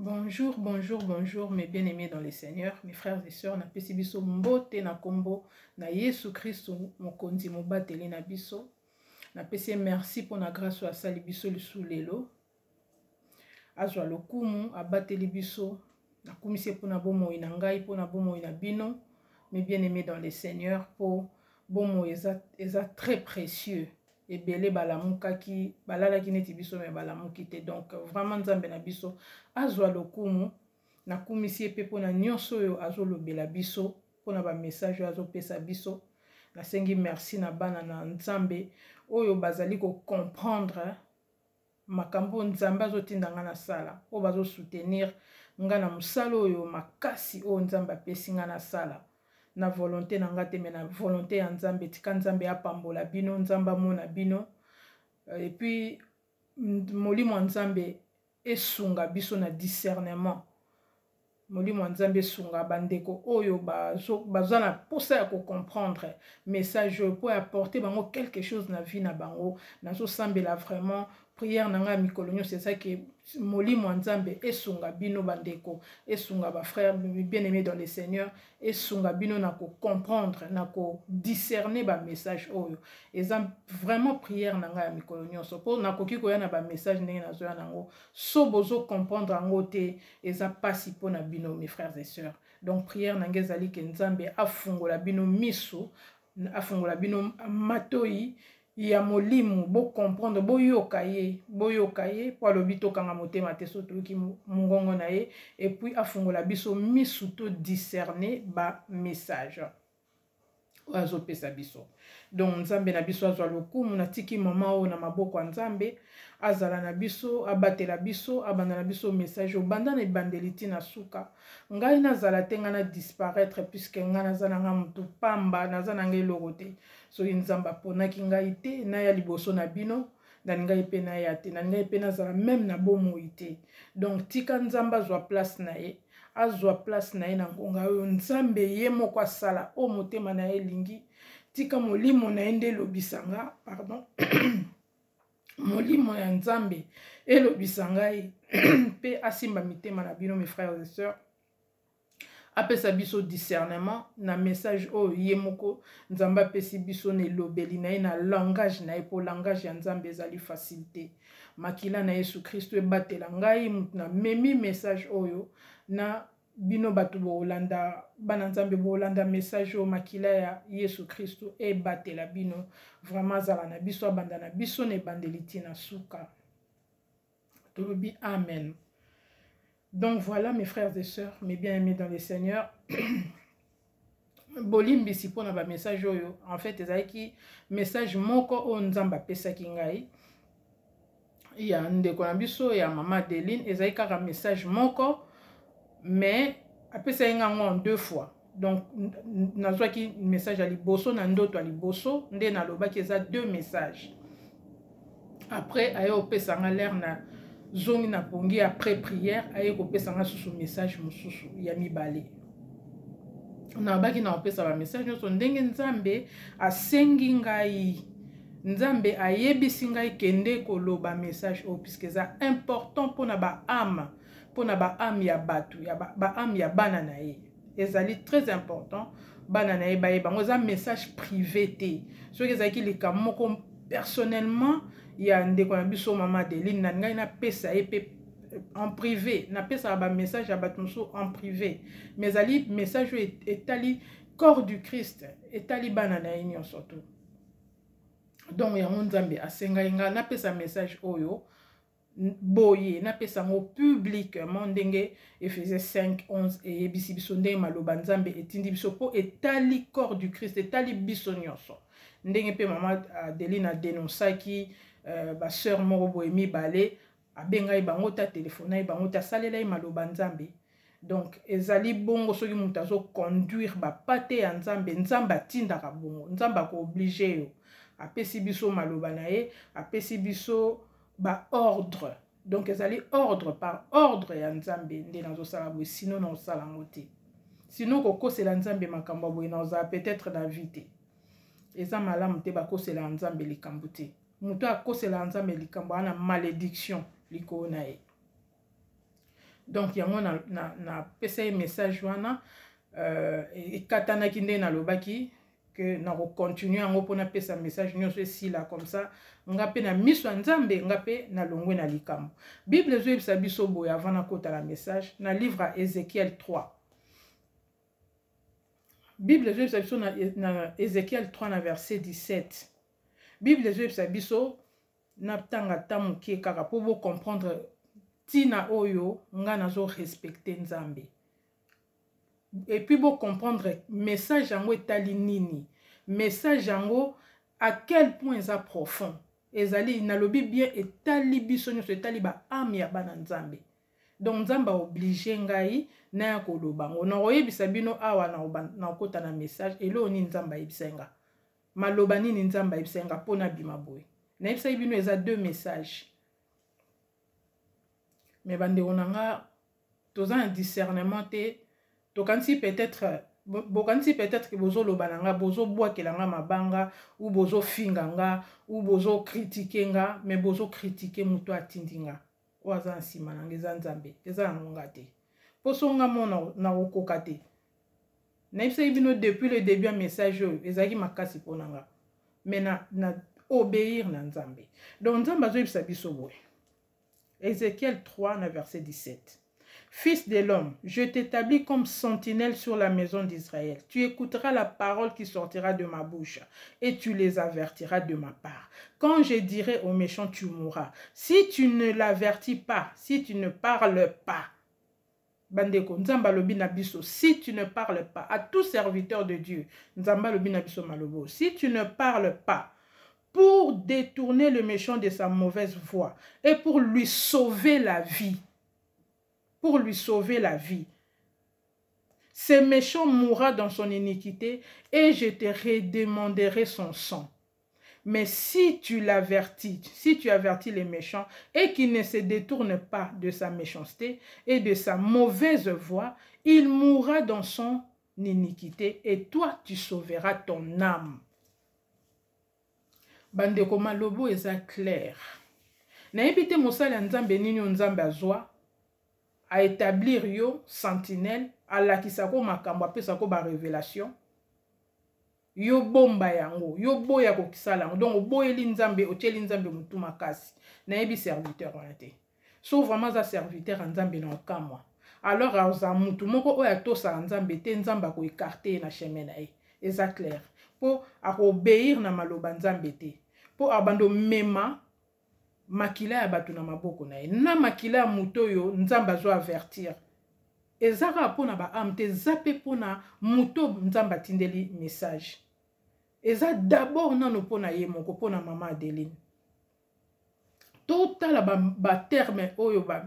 Bonjour, bonjour, bonjour, mes bien-aimés dans le Seigneur, mes frères et sœurs, na pesi biso mbote na kombo na Yesu Christ mokonzi mobateli na biso. Na pesi merci pour la grâce à sali biso lisu lelo. Azwa lokumu abateli biso na kumisi pour na bomo ina ngai pour na bomo ina bino, mes bien-aimés dans le Seigneur, pour bomo eza très précieux. Et belé balamuka ki balala ki neti biso me balamuki te. Donc vraiment nzambe na biso azwa lokumu na kumisi epe pona nyonso yo azolobela biso pona ba message azo pesa biso. Na sengi merci na bana na nzambe oyo bazali ko comprendre makambo nzambe azotinda nga na sala o bazo soutenir nga na musalo oyo makasi o nzambe apesi nga na sala. Na volonté na nga te me na volonté ya nzambe tika nzambe apambola bino nzamba mona bino et puis molimo nzambe esunga biso na discernement. Molimo nzambe esunga bandeko oyo baza na posa ya ko comprendre message pour apporter bango quelque chose na vie na bango. Nazo sambela vraiment prière na nga mikolo nyonso c'est ça que molimo nzambe esunga bino bandeko, esunga ba frères bien-aimés dans le Seigneur, esunga bino na ko comprendre, na ko discerner ba message oyo. Eza vraiment prière na nga mikolo nyonso po na koki ko ya na ba message ndenge na zo ya nango so bozo comprendre ango te eza pasi po na bino mes frères et sœurs. Donc prière na nga ezali ke nzambe afungola bino miso, afungola bino matoi ya molimo bo comprendre boyoka ye po alobi tokanga motema te so toyoki mongongo na ye et puis afungola biso misu to discerner ba message oyo pesa biso. Donc nzambe na biso azwa lokumu na tiki mama oyo na maboko ya nzambe azala na biso abatela biso abanda na biso message obanda na ebandeli na suka ngai nazala te nga na disparaître puisque nga naza na nga mutu pamba naza na ngai eloko te soki nzambe aponaki ngai te naya liboso na bino ngai pe naya te ngai pe nazala même na bomoi te. Donc tika nzambe azwa place na ye azwa place na ye na ngonga oyo nzambe ye moko asala o motema na ye lingi tika molimo na ye nde elobisanga pardon molimo ya nzambe elobisa ngai pe asimba mitema na bino mes frères et sœurs apesa biso discernement na message oyo ye moko nzambe apesi biso na elobeli na ye na langage na ye po langage ya nzambe ezali facilité. Makila na Yesu Kristo ebatela ngai mutu na memi message oyo na bino batu bolanda bana nzambe bolanda message oyo makila ya Yesu Kristo ebatela bino vraiment zala na biso abanda na biso na ebandeli na suka tolobi amen. Donc voilà mes frères et sœurs, mes bien-aimés dans le Seigneur. Bolimbisi pona ba message oyo en fait ezaki message moko o nzamba pesa ki ngai ya ndeko na biso ya mama Adeline ezaki kaka message moko mais apesa yango en deux fois. Donc nazwaki message à liboso na ndoto à liboso nde na lobaki eza deux messages. Après ayo pesa nga l'air na zongi na pongi après prière aye ko pesa nga susu message mususu ya mibale na baki na pesa ba message nyonso ndenge nzambe asengi ngai nzambe ayebisi ngai kende koloba message o puisque ça important pona ba âme ya batu ya ba âme ya bana na ye ezali très important bana na ye ba ye bango za message privé te soki ezaki lika moko personnellement ya ndeko na biso mama Adeline na ngai na pesa epe en privé na pesa ba message ya bato mosusu en privé mais ali message etali corps du Christ etali bana na ye nyonso to. Donc yango nzambe asengai nga na pesa message oyo boye na pesa ngo publiquement ndenge Ephésiens 5:11 eyebisi biso ndenge maloba nzambe etindi biso po etali corps du Christ etali biso nyonso ndenge pe mama Adeline a dénoncaki ba sœur moko boye mibale abengai bango ta téléphone bango ta salela maloba nzambe. Donc ezali bongo soki mutu azo conduire ba pate ya nzambe nzambe atindaka bongo nzambe ko obligé yo apesi biso maloba na ye apesi biso ba ordre. Donc ezali ordre par ordre ya nzambe nde nazo sala boye sinon na osala ngo te sinon kokosela nzambe makambo boye na oza peut-être na vie te eza malamu te bakosela nzambe likambo te mutu akosela nzambe likambo ana malédiction likona ye. Donc yango na pesa message wana katana kinde na lobaki que na continuer yango pona pesa message nyonso esila comme ça nga pe na miso nzambe nga pe na longwe na likambo. Bible zo ebisa biso boya avant na kota la message na livre à Ézéchiel 3. Bible zo ebisa biso na Ézéchiel 3 na verset 17. Bible zo ebisa biso na tanga tamuke kaka po bo comprendre tina oyo nga nazo respecter nzambe. Et puis bo comprendre message yango etali nini, message yango à quel point ça profond. Ezali nalobi bien etali biso nyonso etali ba ame ya bana nzambe. Donc nzamba obligé ngai na ya koloba ngo na oyebisa bino awa na okota na message elo ni nzamba yebisenga. Maloba nini nzamba yebisenga pona bima boy. Na yebisa bino eza deux messages. Mais bande onanga toza un discernement te to kansi peut-être que bozo lobananga bozo boakelanga mabanga ou bozo finganga ou bozo critiquenga mais bozo critiquer muto atindinga oza nsima nanga eza nzambe eza ngonga te posonga mona na okoka te na yebisa bino depuis le début ya message oyo ezaki makasi ponanga mais na obéir na nzambe. Donc nzambe azo yebisa biso boye Ézéchiel 3 verset 17. Fils de l'homme, je t'établis comme sentinelle sur la maison d'Israël. Tu écouteras la parole qui sortira de ma bouche et tu les avertiras de ma part. Quand je dirai aux méchants, tu mourras. Si tu ne l'avertis pas, si tu ne parles pas, bandeko, nzamba lobi na biso, si tu ne parles pas, à tout serviteur de Dieu, nzamba lobi na biso malobo, si tu ne parles pas, pour détourner le méchant de sa mauvaise voie et pour lui sauver la vie. Pour lui sauver la vie. Ce méchant mourra dans son iniquité et je te redemanderai son sang. Mais si tu l'avertis, si tu avertis les méchants et qu'il ne se détourne pas de sa méchanceté et de sa mauvaise voie, il mourra dans son iniquité et toi tu sauveras ton âme. Bandeko malobo eza clair. Na ebite mosala nzambe nini nzambe azwa a établir yo sentinelle à la kisako makambo apesa ko ba révélation. Yo bomba yango, yo boya ko kisala yango. Donc boyeli nzambe oteli nzambe mutu makasi. Na ebi serviteur wana te. So vraiment za serviteur nzambe na okamwa. Alors aza mutu moko oya tosa nzambe te nzamba ko écarter na chemin na e. Eza clair. Po akobéir na maloba nzambe te. Po abando mema makila ya batu na maboko na ye. Na makila ya muto yo nzamba zo avertir. Ezaka pona ba amte zape pona muto nzamba tindeli message. Eza d'abord nano pona ye moko pona mama Adeline. Total ba terme oyo ba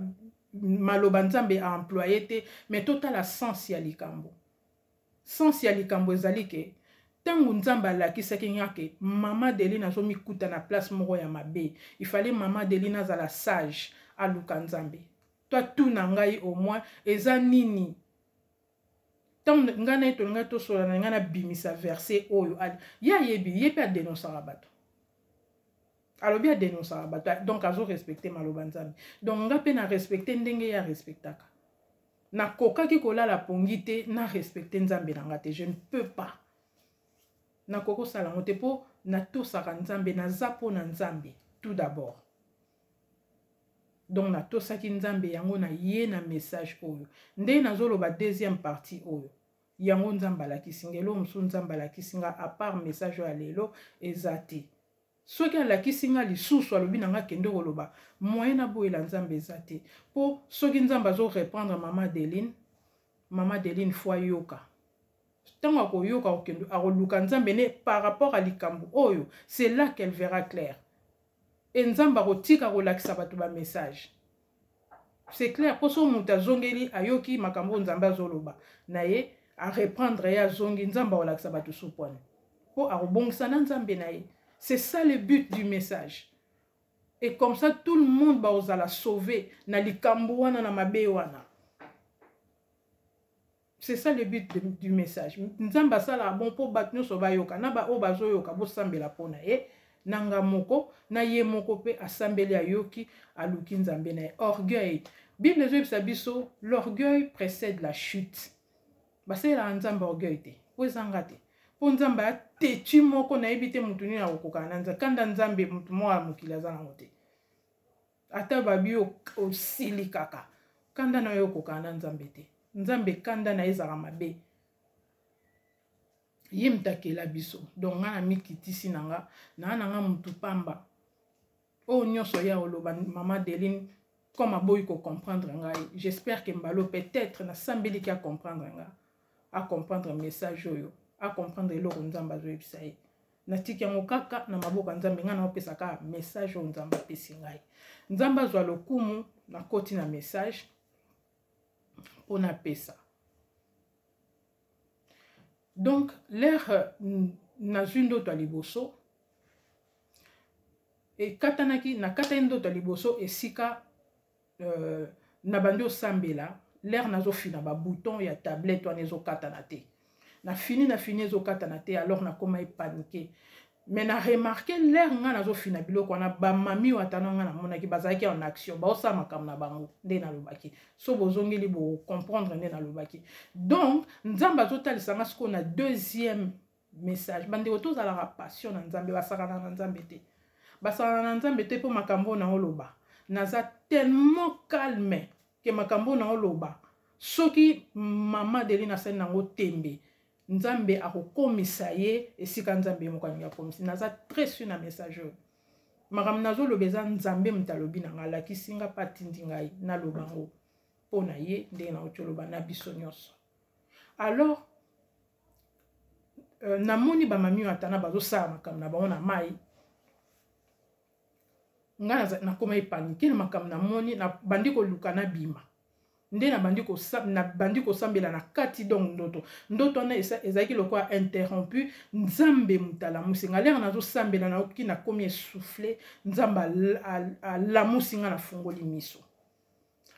maloba nzambe a employé te mais total a sens ya likambo. Sens ya likambo ezali ke tangu nzamba lakisaki nyake mama Adeline azo mikuta na place moko ya mabe. Il fallait mama Adeline azala sage aluka nzambe. Toi tout na ngai au moins eza nini. Tant ngana eto nga to sola na ngana bimisa verset oyo ya yebi yepe a dénoncer bato. Alors bien dénoncer bato donc azo respecter maloba nzambe. Donc nga pe na respecter ndenge ya respectaka. Na kokaki kolala pongite na respecter nzambe na ngate je ne peux pas. Na koko sala ngote po na to saka nzambe na zapo na nzambe tout d'abord. Donc na to saki nzambe yango na ye na message oyo. Nde na zolo ba deuxième partie oyo. Yango nzamba la kisingelo msu nzamba la kisinga à part message ya lelo ezati. Soki la kisinga lisusu alobi nanga kende koloba moyen na boyela nzambe ezati. Po soki nzamba zo répondre mama Adeline fois yoka. Tango ko yoka okendo akoluka nzambe ne par rapport à likambo oyo, c'est là qu'elle verra clair. Et nzamba kotika kolakisa bato ba message. C'est clair poso muta zongeli ayoki makambo nzamba zoloba. Na ye a reprendre ya zongi nzamba kolakisa bato supone. Po arobongisa na nzambe na ye. C'est ça le but du message. Et comme ça tout le monde va osala sauver na likambo wana na mabe wana. C'est ça le but du message. Nzamba sala bon po batno so bayoka na ba o bazoyoka bo sambela pona e nanga moko na ye moko pe asambeli ayoki aluki nzambe na orgueil. Bible ezobisa biso l'orgueil précède la chute. Basela nzamba orgueil te. Po ezanga te. Po nzamba atetu moko na yebi te mutu nini akokoka na nzamba. Kanda nzambe mutu moko ya mokili aza nango te. Ata babi osili kaka. Kanda na yo okoka na nzambe te. Nzambe kanda na ezaka mabe. Ye mtakela biso. Donc nga na mikitisi nanga. Na nanga mutu pamba. O nyonso ya oloba Mama Deline. Comme aboyi ko comprendre ngai. J'espère que mbalo peut-être na sambeli ki a comprendre nga. A comprendre message oyo. A comprendre eloko nzamba zo yebisa ye. Na tiki yango kaka na maboka nzambe nga na opesa ka message oyo nzamba pesi ngai. Nzamba zwa lokumu na koti na message. Pona pesa. Donc, l'air na zundo to liboso et katanaki na katendo to liboso esika na bandi osambela l'air nazo fina ba bouton ya tablette wana ezo katana te. Na fini ezo katana te alors na koma paniquer. Mais na remarqué l'air nga nazo fina biloko wana ba mami watana nga na monaki bazaki en action ba osama kam na bango nde na lobaki so bozongeli bo comprendre nde na lobaki. Donc nzamba zotalisa nga siko na deuxième message bande otoza la passion na nzambe basakana na nzambe te. Basakana na nzambe te po makambo na oloba. Naza tellement calme que makambo na oloba. Soki Mama Deline asali nango tembe. Nzambe akokomisa ye esika nzambe moko ya komisa. Naza très sûr na message. Maram nazo lobeza nzambe mtalobi na ngala kisinga patindi ngai na lobango. Pona ye nde na ocholoba na biso nyonso. Alors namoni ba mami atana bazo sala makambo na bango na mai. Nga na koma epanique na makambo na moni na bandiko luka na bima. Nde na bandiko sambela na kati donc ndoto na ezaki lokwa interrompu nzambe mutala musinga lera nazo sambela na oki na komi essoufflé nzamba la musinga na fungoli miso.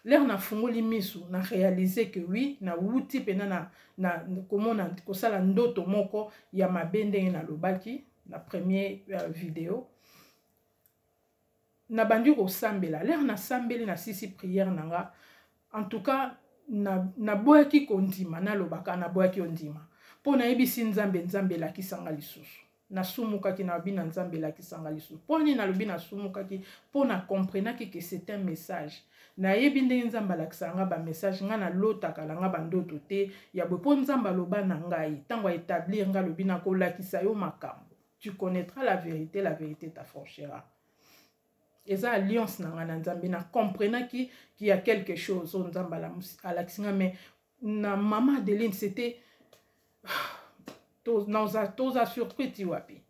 Lera na fungoli miso na réaliser que oui na wuti pena na komona kosala ndoto moko ya mabende na lobaki na première vidéo. Na bandiko sambela lera na sambeli na sisi prière nanga. En tout cas, na boyaki kondima na lobaka na boyaki ondima. Po na yebisi nzambe la kisanga lisusu. Na sumukaki na bina nzambe la kisanga lisusu. Po ni na lobi na sumukaki po na comprenaki que c'est un message. Na yebi ndenge nzamba la kisanga ba message nga na lotaka la nga bandoto te ya bo po nzamba loba na ngai tango établir nga lobi na ko lakisa yo makambo. Tu connaîtras la vérité t'affranchira. Et ça alliance na nzambe na comprenant qu'il y a quelque chose on nzamba à l'action mais na Mama Deline c'était toza surprise ti wapi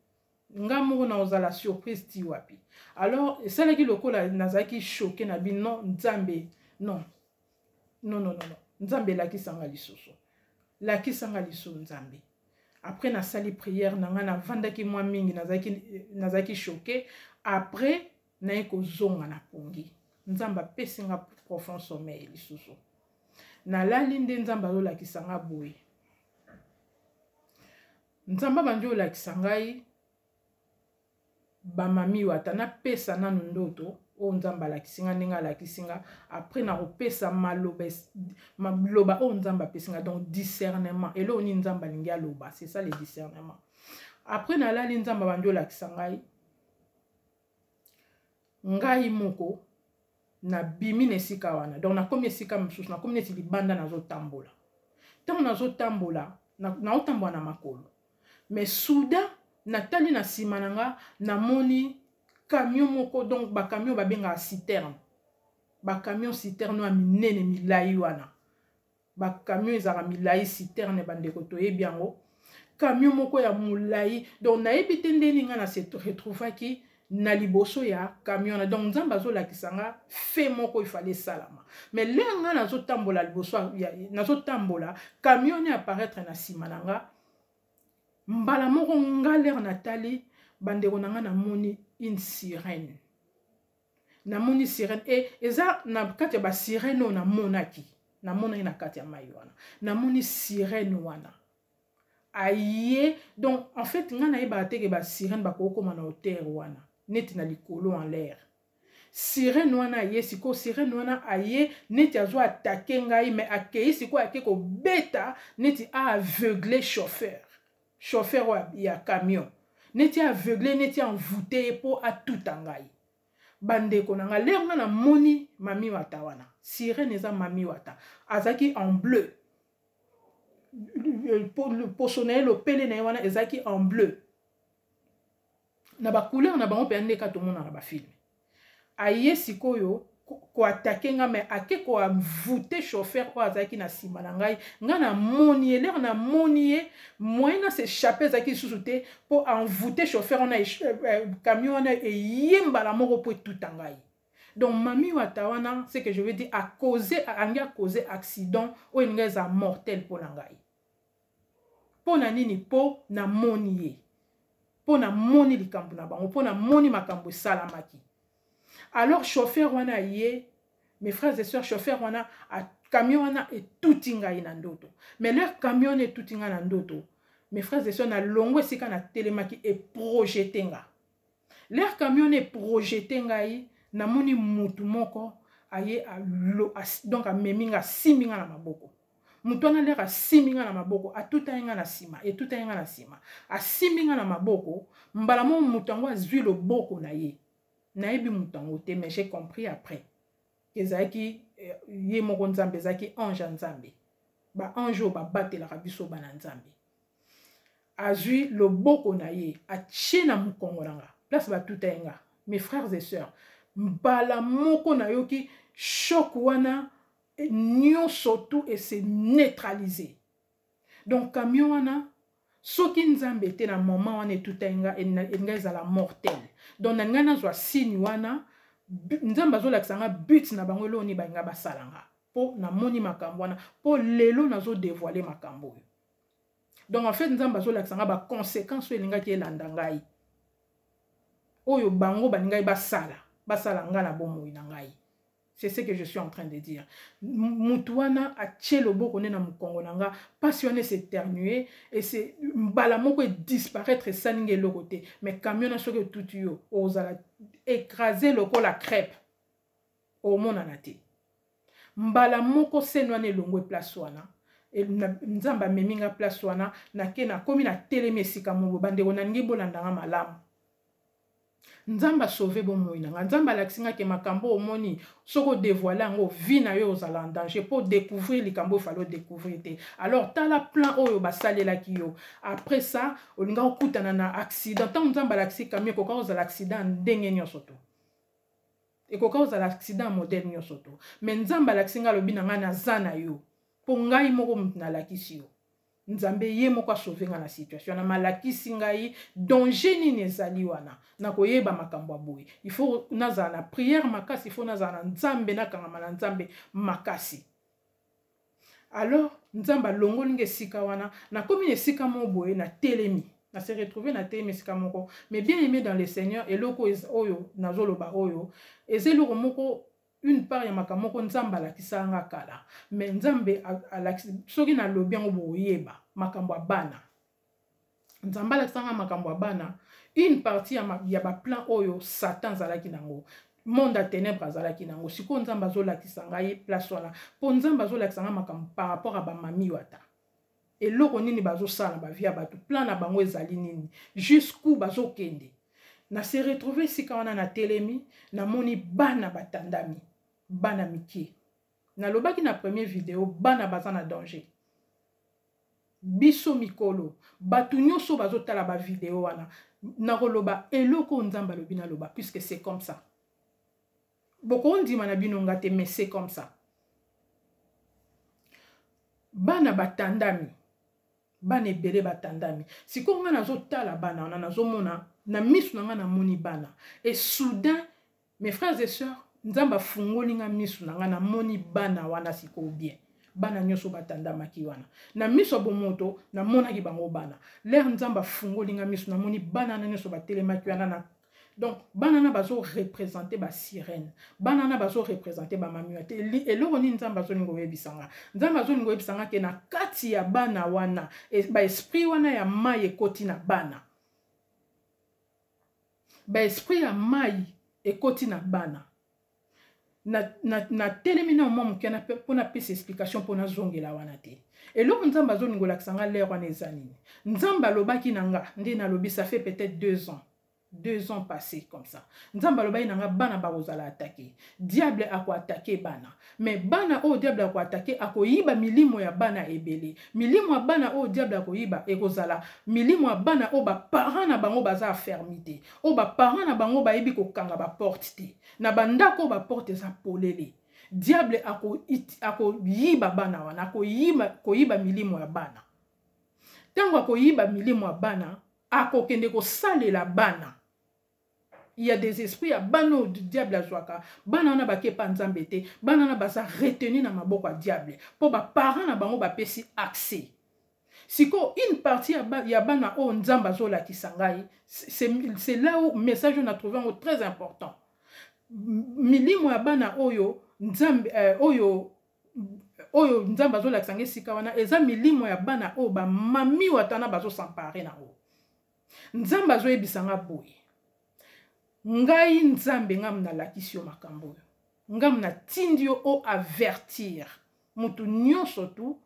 ngamu na oza la surprise ti wapi alors ça là qui le kola nazaki choqué na bin non nzambe non nzambe la kisanga lisusu nzambe après na sali prière na nga na vandaki mwa mingi nazaki choqué après na eko zonga na pongi nzamba pesinga profond sommeil lisusu na lali nde nzamba zo la kisanga boye nzamba banjo la kisangai ba mami wata na pesa nanu ndoto o nzamba la kisinga ninga la kisinga après na opesa maloba o nzamba pesinga donc discernement elo ni nzamba lingia loba c'est ça le discernement après na lali nzamba banjo la kisangai ngai moko na bimi nesika wana donc na komi esika msusu na komi neti libanda nazo tambola tango nazo tambola na otambola na makolo mais soudain natali na sima nanga namoni camion moko donc ba camion babenga citerne ba camion citerne wa minene milai wana ba camion ezaka milai citerne bandeko toyebi yango camion moko ya mulai donc na ebite ndeni nga na se retrouvaki na liboso ya camion donc nzamba zo la kisanga fait moko il fallait salama mais lenga nazo tambola liboso nazo tambola camion ni apparaître na sima nanga mbala moko ngaler natali bandeko nanga na moni une sirène na moni sirène et eza na kati ba sirène na monaki na mona na kati ya mai wana na moni sirène wana aye donc en fait nga na yeba te ke ba sirène ba kokoma na hauteur wana neti na likolo en l'air sirène wana ye siko sirène wana aye neti azo attaquer ngai mais akei siko ake ko beta neti a aveugler chauffeur ya camion neti aveuglé neti envoûté po atuta ngai bandeko na nga lerna na moni mami wata wana sirène eza mami wata azaki en bleu poso na ye lopele na ye wana ezaki en bleu na ba couleur na bango pe ndeka tomona na ba film aye sikoyo ko attaquer nga mais ake ko envoûter chauffeur ko azaki na sima na ngai nga na moni l'air na moni moyen na s'échapper zaki susute pour envoûter chauffeur on a camion on a yemba la moko pour tout ngai. Donc mami watawana c'est que je veux dire a causé accident ou une raison mortelle pour ngai. Pour na nini po na moni po na moni likambo na bango po na moni makambo salamaki. Alors chauffeur wana ye mes frères et sœurs chauffeur wana a camion wana et tout inga inandoto mais leur camion est tout inga nandoto mes frères et sœurs na longo sika na télémaki et projeté nga leur camion est projeté ngai na moni mutu moko aye donc a meminga siminga na maboko mutu wana leur a siminga na maboko a tout inga na sima et tout inga na sima a siminga na maboko mbala mo mutu ngo azwi loboko na ye naebi mutango te mais j'ai compris après ezaki ye moko nzambe ezaki ange nzambe ba ange ba batela biso bana nzambe azui loboko na ye atie na mukongo nanga place ba tutenga mes frères et sœurs mbala moko na yoki choc wana nyonso tout et c'est neutralisé donc camion wana soki nzambe te na moment wana tutenga enga ezala mortel donc na ngana zwa signe wana nzambe azolakisa nga but na bango loni bainga basalanga po na moni makambo wana po lelo nazo dévoiler makambo oyo donc en fait nzambe azolakisa nga ba conséquences oyo elingaki elanda ngai oyo bango baningai basala nga na bomoi na ngai. C'est ce que je suis en train de dire. Mutuana a tché le beau qu'on est dans mon Congo, passionné s'éternuer et c'est balamoko disparaître et s'aligner le côté. Mais camion a choqué tout yo, osala écraser le col à crêpe au monde anate. Balamoko s'éloigner longue place wana. Et nzamba meminga place wana na kena komi na télémesika mo bande onangi bolanda malamu. Nzamba sauvé bon moïna nzamba laksinga ke makambo omoni soko dévoiler ngo vie na yo ozala en danger pour découvrir likambo falo découvrir te alors tala plan oyo basalela ki yo après ça olinga okutana na accident tant nzamba laksika mieux ko cause l'accident ndenge nyonso to et ko cause l'accident modèle nyonso to mais nzamba laksinga lobi na nga na zana yo po ngai moko mutna lakisi yo nzambe ye moko sauver nga na situation na malakisi ngai danger ni nezali wana na koyeba makambo boye il faut naza na prière makasi il faut naza na nzambe na kanga na nzambe makasi alors nzamba longo linge sika wana na komi ne sika mo boye na telemi na se retrouver na telemi sika moko mais bien aimé dans le Seigneur et loko oyo nazoloba oyo ezelo moko une part ya makamoko nzamba la kisanga kala mais nzambe soki na lobi ngo boyeba makambo bana nzamba la kisanga makambo bana une partie ya ba plan oyo Satan zalaki nango monde à ténèbres zalaki nango siko nzamba zo la kisanga ye place wana po nzamba zo la kisanga makambo par rapport à ba mami wata et loko nini bazo sala ba via ba plan na bango ezali nini jusqu'où bazo kende na se retrouver sika wana na telemi na moni bana batandami bana miki na lobaki na première vidéo bana bazana danger biso mikolo batu nyonso bazotala ba vidéo wana na koloba eloko nzamba lobi na loba puisque c'est comme ça boko ndima na bino ngate mais c'est comme ça bana batandami bana ebele batandami siko nga nazotala bana wana nazomona na misu na nga na moni bana et soudain mes frères et sœurs nzamba fungoli nga misu na nga na moni bana wana siko bien bana nyoso batandama ki wana na miso bomoto na mona ki bango bana l'air nzamba fungoli nga misu na moni bana na nyoso batelema ki wana na donc bana na bazo représenter ba sirène bana na bazo représenter ba mamiwate et loko ni nzamba zo ningo yebisanga nzamba zo ningo yebisanga ke na kati ya bana wana et ba esprit wana ya mai ekoti na bana ba esprit ya mai ekoti na bana na telemi na mwa moke mpona pesa explication mpona zongela wana te eloko nzambe azolingolakisa nga lere wana eza nini nzambe alobaki na nga nde nalobi ça fait peut-être 2 ans passés comme ça nzambe alobaki na nga bana bakozala atake diable akoatake bana mais bana oyo diable akoatake akoyiba milimo ya bana ebele milimo ya bana oyo diable akoyiba ekozala milimo ya bana oyo baparent na bango baza afermi te oyo baparent na bango bayebi kokanga baporte te na bandako oyo baporte eza polele diable akoyiba bana wana akoyiba milimo ya bana ntango akoyiba milimo ya bana akokende kosalela bana. Il y a des esprits ya bana du diable azwaka bana wana bakepa nzambe te bana wana baza retenu na maboko ya diable po baparent na bango bapesi accès siko une partie ya bana oyo nzambe azolakisa ngai c'est là où message on a trouvé très important milimo ya bana oyo nzambe oyo nzambe azolakisa ngai sika wana eza milimo ya bana oyo bamami watana bazosampare na oyo nzambe azoyebisa nga boye ngai nzambe ngam nalakisi yo makambo oyo ngam natindi yo o avertir mutu nyonso tu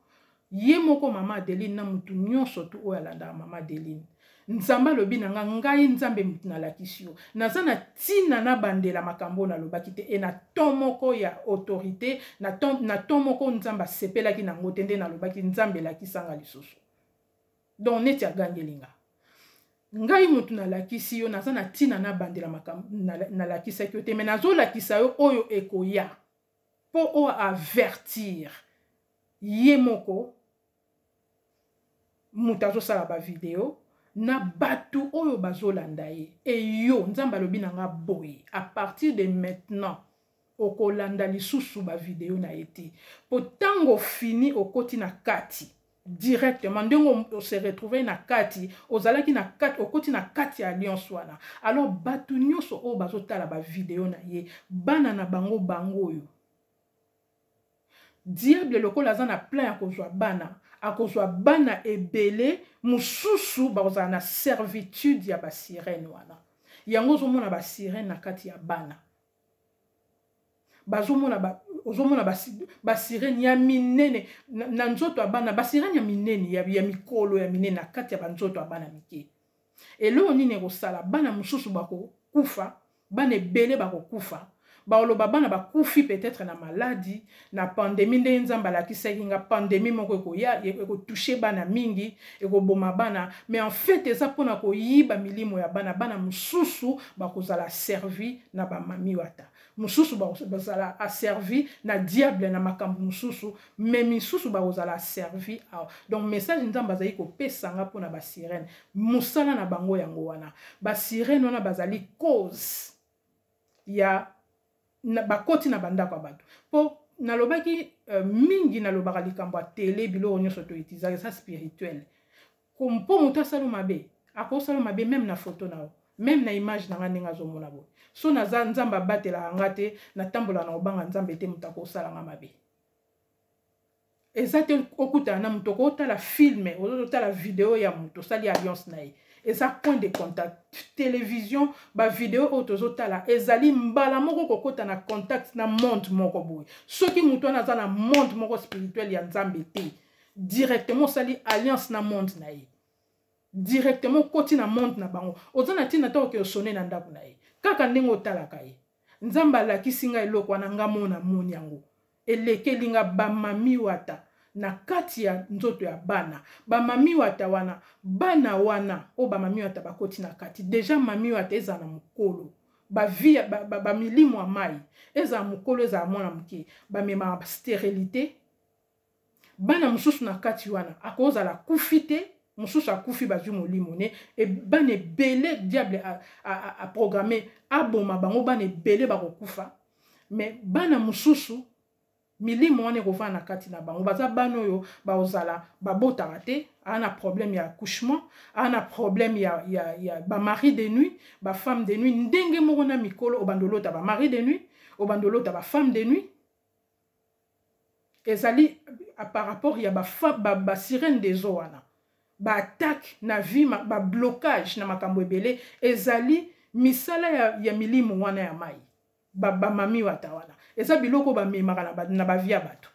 ye moko mama Adeline na mutu nyonso tu oyo alandaka mama Adeline nzambe alobi na nga ngai nzambe mutu nalakisi yo naza na ntina na bandela makambo oyo nalobaki te e na ton moko ya autorité na ton moko nzambe asepelaki nango te nde nalobaki nzambe elakisanga lisusu donc neti agangelinga ngai mutu nalakisi yo naza na ntina na bandela makambo nalakisaki yo te me nazolakisa yo oyo ekoya po oyo avertir ye moko mutu azosala bavideo na batu oyo bazolanda ye e yo nzambe alobi na nga boye à partir de maintenant okolanda lisusu bavideo na ye te po ntango fini okoti na kati directement ndenge se retrouver na kati ozalaki na kati okoti na kati ya alliance wana alors batu nyonso oyo bazotala bavideo na ye bana na bango oyo diable lokola aza na plein ya kozwa bana akozwa bana ebele mususu bakozala na servitude ya basirene wana yango ozomona basirene na kati ya bana ozomona basirene ya minene na nzoto ya bana basirene ya minene ya mikolo ya minene na kati ya banzoto ya bana mike eloko nini ekosala bana mususu bakokufa bana ebele bakokufa baoloba bana bakufi peut-être na maladie na pandémie nde nzambe alakisaki nga pandémie moko ekoya ekotouche bana mingi ekoboma bana mais en fait eza mpona koyiba milimo ya bana mususu bakozala servi na bamami wata mususu bazala aservi na diable na makambo mususu mais misusu bakozala aservi donc message nzambe azali kopesa nga mpona basirene musala na bango yango wana basirene wana bazali cause ya bakoti na bandako ya bato po nalobaki mingi nalobaka likambo ya tele biloko nyonso toutiliza eza spirituel mpo moto asala mabe akosala mabe même na photo na yo même na image na nga ndenge azomona boye so naza nzambe abatelaka nga te natambola na kobanga nzambe te moto akosalanga mabe eza te okutana na moto okotala filme ozotala video ya moto osali alliance na ye eza point de contact télévision ba vidéo oyo tozotala ezali mbala moko kokota na contact na monde moko boye soki moto wana aza na monde moko spirituel ya nzambe te directement osali alliance na monde na ye directement okoti na monde na bango oza na ntina ta oke osone na ndako na ye kaka ndenge otalaka ye nzambe alakisi nga eloko wana nga mona moni yango elekeli nga bamami wata na kati ya nzoto ya bana bamami wata wana bana wana o bamami wata bakoti na kati deja mami wata eza na mukolo bavia bamilimo ya mai eza mukolo eza mwana muke bamema stérilité bana mususu na kati wana akozala kufite mususu akufi bazwi molimo ne e bana ebele diable a programmé aboma bango bana ebele bakokufa mais bana mususu milimo wana ekova na kati na bango baza bana oyo baozala babotaka te ana problème ya accouchement ana problème ya bamari de nuit bafemme de nuit ndenge moko na mikolo obandolota bamari de nuit obandolota bafemme de nuit ezali par rapport ya basirene des eaux wana baattaque na vie bablocage na makambo ebele ezali misala ya milimo wana ya mai mami wata wana eza biloko bamemaka na bavia bato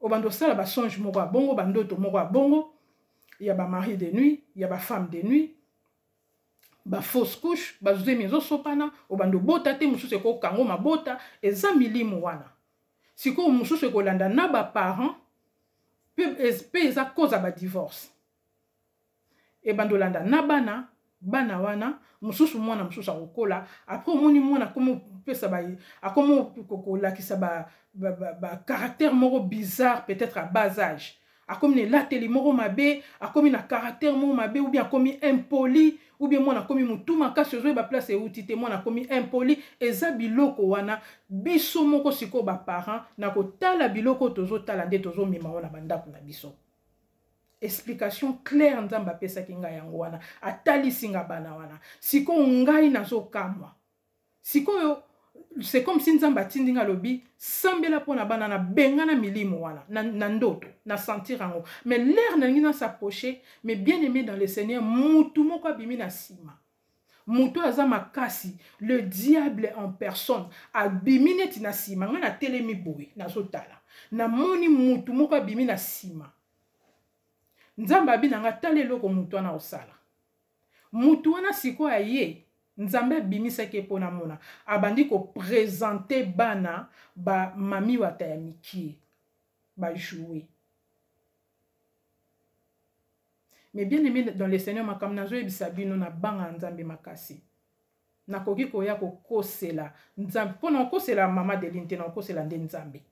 obando sala ba songe moko ya bongo bandoto moko ya bongo ya ba mari de nuit ya ba femme de nuit ba fausse couche bazuzemi ezosopana obando bota te mosusu ekokango mabota eza milimo wana sikoyo mosusu ekolanda na baparent mpe eza cause ya badivorce ebandolanda na bana wana mosusu mwana mosusu akokola apres omoni mwana akomi kolakisa ba caractère moko bizarre peut-être à bas âge akomi na elateli moko mabe akomi na caractère moko mabe ou bien akomi impoli ou bien mwana akomi mutu makasi ozoyeba place euti te mwana akomi impoli eza biloko wana biso moko sikoyo baparent na kotala biloko tozotala nde tozomema wana bandako na biso explication claire nzambe apesaki ngai yango wana atalisi nga bana wana sikoyo ngai nazokamwa sikoyo c'est comme si nzambe atindi nga lobi sambela mpona bana na bengana milimo wana na ndoto na sentir yango mais l'air nalingi na s'approcher mais bien aimé dans le Seigneur mutu moko abimi na nsima mutu aza makasi le diable en personne abimi neti na nsima nga natelemi boye nazotala namoni mutu moko abimi na nsima nzambe abina nga tala eloko mutu wana osala mutu wana sikoyo aye nzambe abimisaki mpona mona abandi kopresente bana bamami wata ya mikie bajoue mais bien aimé dans le Seigneur makambo nazoyebisa bino na banga nzambe makasi nakoki koya kokosela nzambe mpona kokosela mama Deline te na kokosela nde nzambe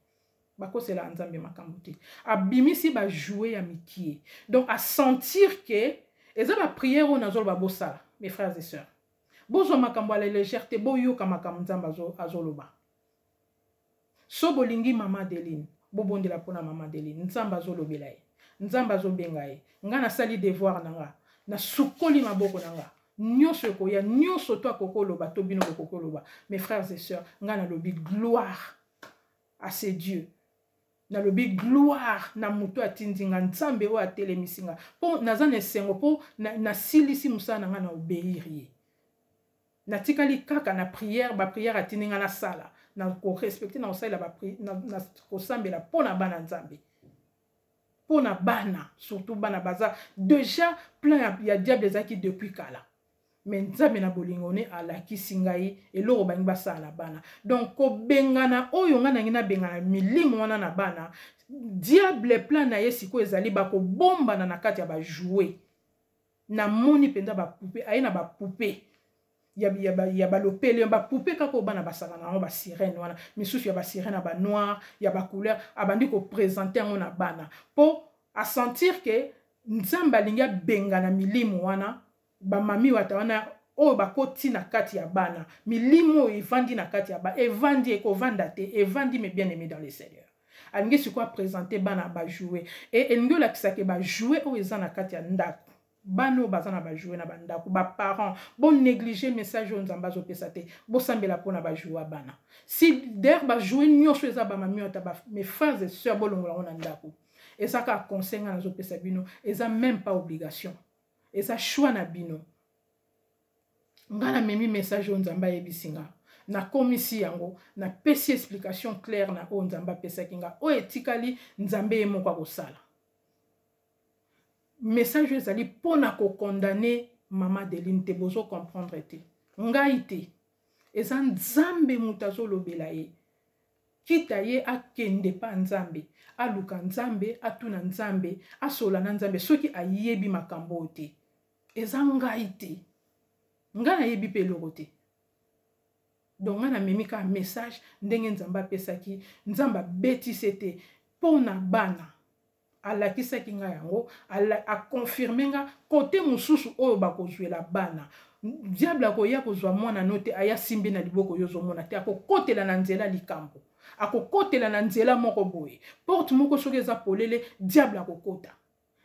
bakosela nzambe makambo te abimisi bajoue ya mikie donc à sentir que eza baprière oyo nazoloba bosala mes frères et sœurs bozo makambo ala légèreté boyoka makambo nzambe azoloba so bolingi mama Adeline bobondela mpona mama Adeline nzambe azolobela ye nzambe azobenga ye nga nasali devoir na nga nasukoli maboko na nga nyonso ekoya nyonso to akokoloba to bino kokoloba mes frères et sœurs nga nalobi gloire à ces dieux nalobi gloire na mutu atindi nga nzambe oyo atelemisi nga mpo naza na esengo mpo nasilisi mosala na nga na obéir ye natikali kaka na prière baprière atindi nga nasala na korespecte na kosalela na kosambela mpo na bana nzambe mpo na bana surtout bana baza déjà plein ya diable ezalaki depuis kala mais nzambe na bolingo ne alakisi ngai eloko bangi basala na bana donc kobengana oyo nga nangi nabengana milimo wana na bana diable plan na ye sikoyo ezali bakobombana na kati ya bajoue namoni mpenza bapupe aye na bapupe ya balopele bapupe kaka oyo bana basala nango basirene wana misusu ya basirene ya banoir ya bacouleur abandi kopresente yango na bana mpo asentir ke nzambe alingi abengana milimo wana bamami wata wana oyo bakoti na kati ya bana milimo oyo evandi na kati ya bana evandi ekovanda te evandi mais bien aimé dans le Seigneur alingi sikoyo apresente bana bajoue elingi olakisaka bajoue oyo eza na kati ya ndako bana oyo baza na bajoue na bandako baparent bonéglige message oyo nzambe azopesa te bosambela mpona bajoue ya bana si d'ailleurs bajoue nyonso eza bamami wata mes frères et sœurs bolongola ngo na ndako eza kaka conseil nga nazopesa bino eza même pas obligation eza choix na bino nga namemi message oyo nzambe ayebisi nga nakomisi yango napesi explication claire na oyo nzambe apesaki nga oyo etikali nzambe ye moko akosala message oyo ezali mpona kokondane mama Adeline te bozo comprendre te ngai te eza nzambe moto azolobela ye kita ye akende pa nzambe aluka nzambe atuna nzambe asola na nzambe soki ayebi makambo oyo te eza ngai te ngai nayebi mpe eloko te donc nga namemi kaka message ndenge nzambe apesaki nzambe abetisi te mpo na bana alakisaki nga yango akonfirme nga kote mosusu oyo bakozwela bana diable akoya kozwa mwana no te aya simbi na liboko yo ozomona te akokotela na nzela likambo akokotela na nzela moko boye porte moko soki eza polele diable akokota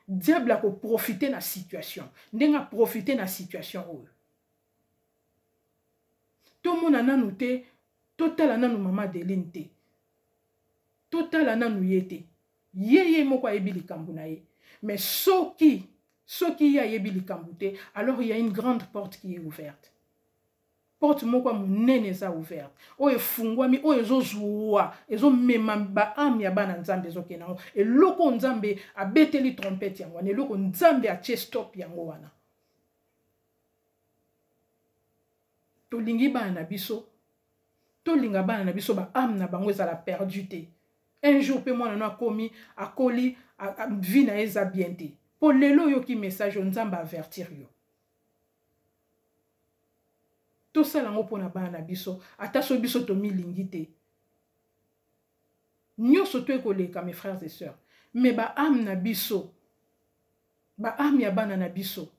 diable akoprofite na situation ndenge aprofite na situation oyo tomona nanu te totala nanu mama Adeline te totala nanu ye te ye moko ayebi likambo na ye mais soki ye ayebi likambo te alors il y a une grande porte qui est ouverte porte moko monene eza ouverte oyo efungwami oyo ezozwa ezomema baame ya bana nzambe ezokende yango eloko nzambe abeteli trompete yango wana eloko nzambe atie stop yango wana tolingi bana na biso tolinga bana na biso baame na bango ezala perdu te un jour mpe mwana no akoli vie na ye eza bien te mpo lelo oyoki message nzambe avertir yo tosala yango mpona bana na biso ata so biso tomilingi te nyonso to ekoleka mes frères et sœurs me baame na biso baame ya bana na biso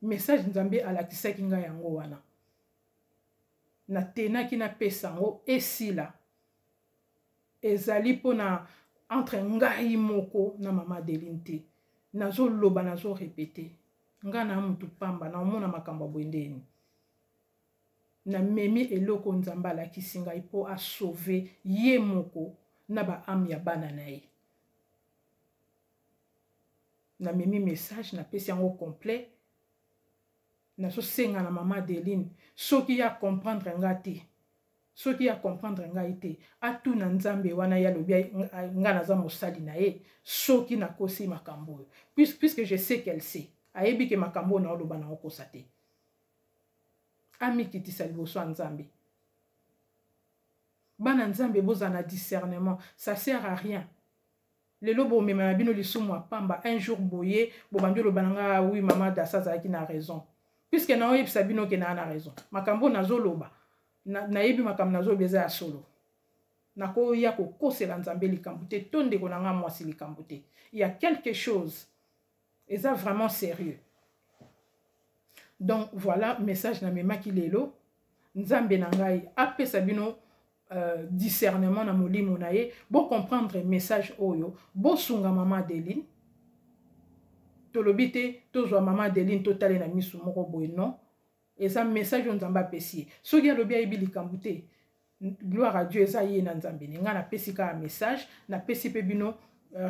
message nzambe alakisaki ngai yango wana natenaki napesa yango esila ezali mpona entre ngai moko na mama Adeline te nazoloba nazorepete nga na mutu pamba na omona makambo bwendeni na memi eloko nzambe alakisi ngai mpo asauve ye moko na baame ya bana na ye na memi message napesi yango complet nazosenga na mama Adeline soki ya comprendre nga te soki ya comprendre ngai te atuna nzambe wana ya lobi nga naza mosali na ye soki nakosi makambo oyo puisque je sais qu'elle sait ayebi ke makambo na oloba na okosa te amikitisa liboso ya nzambe bana nzambe boza na discernement ça sert à rien lelo bomema na bino lisumu apamba un jour boye bobandi oloba na nga oui mama Dasa azalaki na raison puisque na oyebisa bino ke na raison makambo nazoloba nayebi makambo nazoloba eza ya solo nakoya kokosela nzambe likambo te to ndeko na nga mwasi likambo te il y a quelque chose eza vraiment sérieux donc voilà message na memaki lelo nzambe na ngai apesa bino discernement na molimo na ye bo comprendre message oyo bo sunga mama Adeline tolobi te tozwa mama Adeline totale na misu moko boye non eza message oyo nzambe apesi soki alobi ayebi likambo te gloire à Dieu eza ye na nzambe nga napesi kaka message napesi mpe bino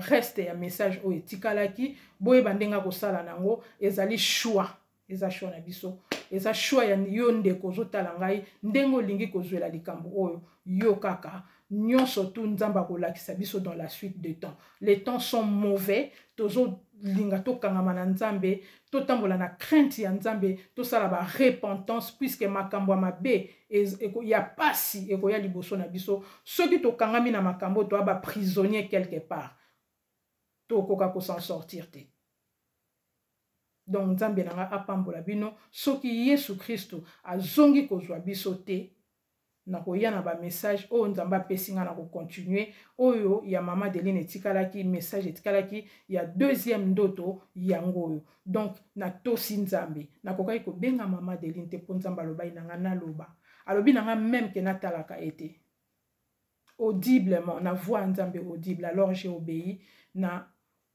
reste ya message oyo etikalaki boyeba ndenge kosala nango ezali choix eza choix na biso eza choix ya yo ndeko ozotala ngai ndenge olingi kozwela likambo oyo yo kaka nyonso tu nzambe akolakisa biso dans la suite de temps les temps sont mauvais tozolinga tokangama na nzambe totambola na crainte ya nzambe tosala ba repentance puisque makambo ya mabe ya pasi ekoya liboso na biso soki tokangami na makambo to aba prisonnier quelque part tokoka ko s'en sortir te donc nzambe nanga apambola bino soki Yesu Kristo azongi kozwa biso te nakoya na ba message oyo nzambe apesi nga na ko continuer oyo ya mama Adeline etikalaki message etikalaki ya deuxième ndoto yango oyo donc na tosi nzambe nakokaki kobenga mama Adeline te mpo nzambe alobai nanga naloba alobi nanga même ke natalaka ete audiblement na voix nzambe audible alors j'ai obéi na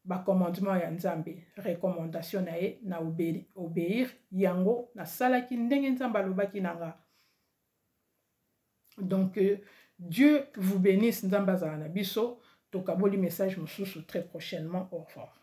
ba commandement ya nzambe recommandation na ye na obéir yango na salaki ndenge nzambe alobaki nanga. Donc Dieu vous bénisse nzambe azala na biso tokaboli message mosusu très prochainement. Au revoir.